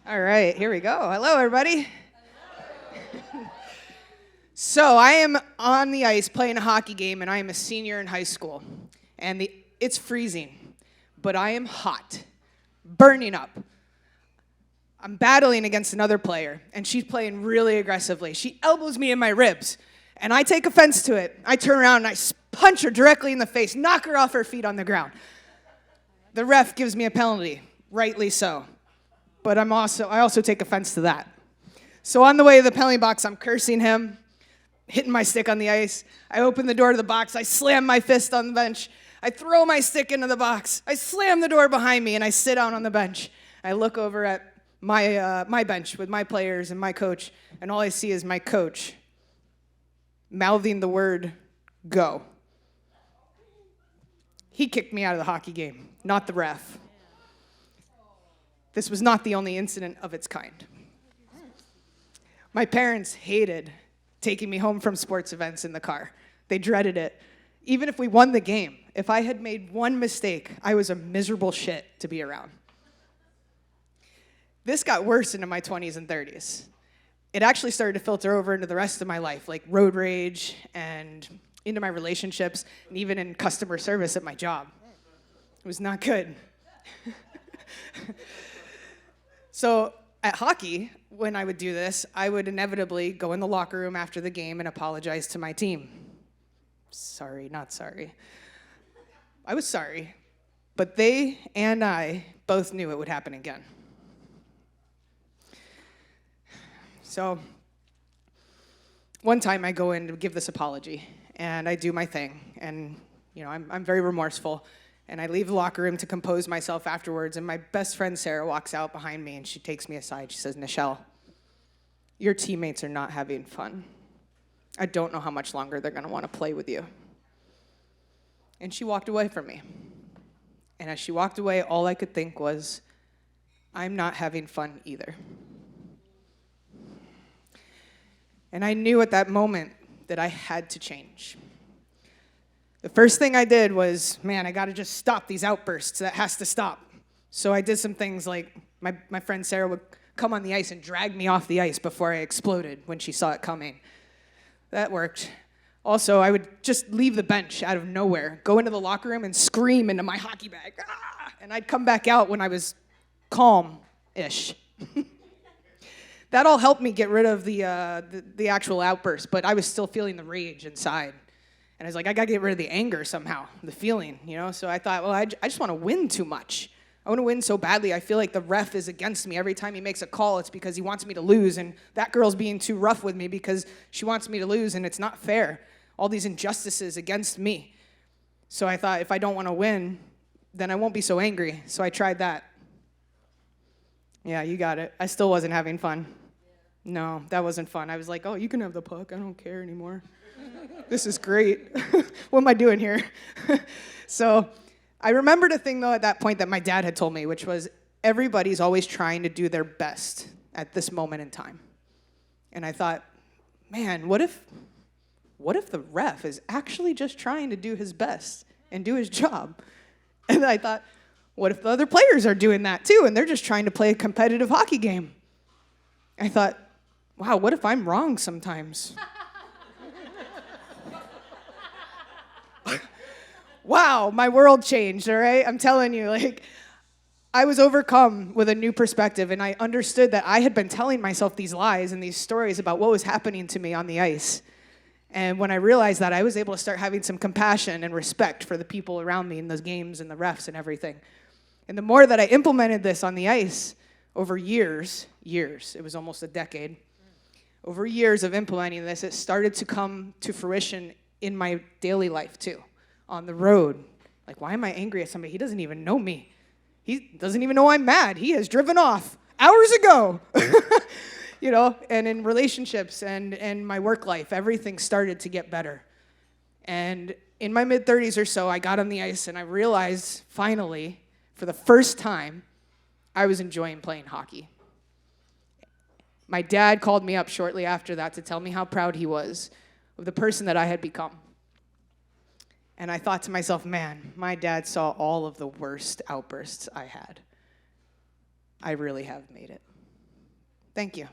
All right, here we go. Hello, everybody. So I am on the ice playing a hockey game, and I am a senior in high school. And it's freezing, but I am hot, burning up. I'm battling against another player, and she's playing really aggressively. She elbows me in my ribs, and I take offense to it. I turn around, and I punch her directly in the face, knock her off her feet on the ground. The ref gives me a penalty, rightly so. But I also take offense to that. So on the way to the penalty box, I'm cursing him, hitting my stick on the ice. I open the door to the box. I slam my fist on the bench. I throw my stick into the box. I slam the door behind me, and I sit down on the bench. I look over at my bench with my players and my coach, and all I see is my coach mouthing the word, "Go." He kicked me out of the hockey game, not the ref. This was not the only incident of its kind. My parents hated taking me home from sports events in the car. They dreaded it. Even if we won the game, if I had made one mistake, I was a miserable shit to be around. This got worse into my 20s and 30s. It actually started to filter over into the rest of my life, like road rage and into my relationships, and even in customer service at my job. It was not good. So at hockey, when I would do this, I would inevitably go in the locker room after the game and apologize to my team. Sorry, not sorry. I was sorry, but they and I both knew it would happen again. So one time I go in to give this apology, and I do my thing, and I'm very remorseful. And I leave the locker room to compose myself afterwards, and my best friend Sarah walks out behind me, and she takes me aside. She says, "Nichelle, your teammates are not having fun. I don't know how much longer they're going to want to play with you." And she walked away from me. And as she walked away, all I could think was, I'm not having fun either. And I knew at that moment that I had to change. The first thing I did was, I got to just stop these outbursts. That has to stop. So I did some things like my friend Sarah would come on the ice and drag me off the ice before I exploded when she saw it coming. That worked. Also, I would just leave the bench out of nowhere, go into the locker room and scream into my hockey bag. Ah! And I'd come back out when I was calm-ish. That all helped me get rid of the actual outburst, but I was still feeling the rage inside. And I was like, I got to get rid of the anger somehow, the feeling, So I thought, well, I just want to win too much. I want to win so badly. I feel like the ref is against me. Every time he makes a call, it's because he wants me to lose. And that girl's being too rough with me because she wants me to lose, and it's not fair. All these injustices against me. So I thought, if I don't want to win, then I won't be so angry. So I tried that. Yeah, you got it. I still wasn't having fun. No, that wasn't fun. I was like, oh, you can have the puck. I don't care anymore. This is great. What am I doing here? So I remembered a thing, though, at that point that my dad had told me, which was everybody's always trying to do their best at this moment in time. And I thought, man, what if the ref is actually just trying to do his best and do his job? And I thought, what if the other players are doing that too, and they're just trying to play a competitive hockey game? I thought, wow, what if I'm wrong sometimes? Wow, my world changed, all right? I'm telling you, I was overcome with a new perspective, and I understood that I had been telling myself these lies and these stories about what was happening to me on the ice. And when I realized that, I was able to start having some compassion and respect for the people around me in those games and the refs and everything. And the more that I implemented this on the ice over years, it was almost a decade, over years of implementing this, it started to come to fruition in my daily life too. On the road. Like, why am I angry at somebody? He doesn't even know me. He doesn't even know I'm mad. He has driven off hours ago. And in relationships and my work life, everything started to get better. And in my mid-30s or so, I got on the ice and I realized, finally, for the first time, I was enjoying playing hockey. My dad called me up shortly after that to tell me how proud he was of the person that I had become. And I thought to myself, man, my dad saw all of the worst outbursts I had. I really have made it. Thank you.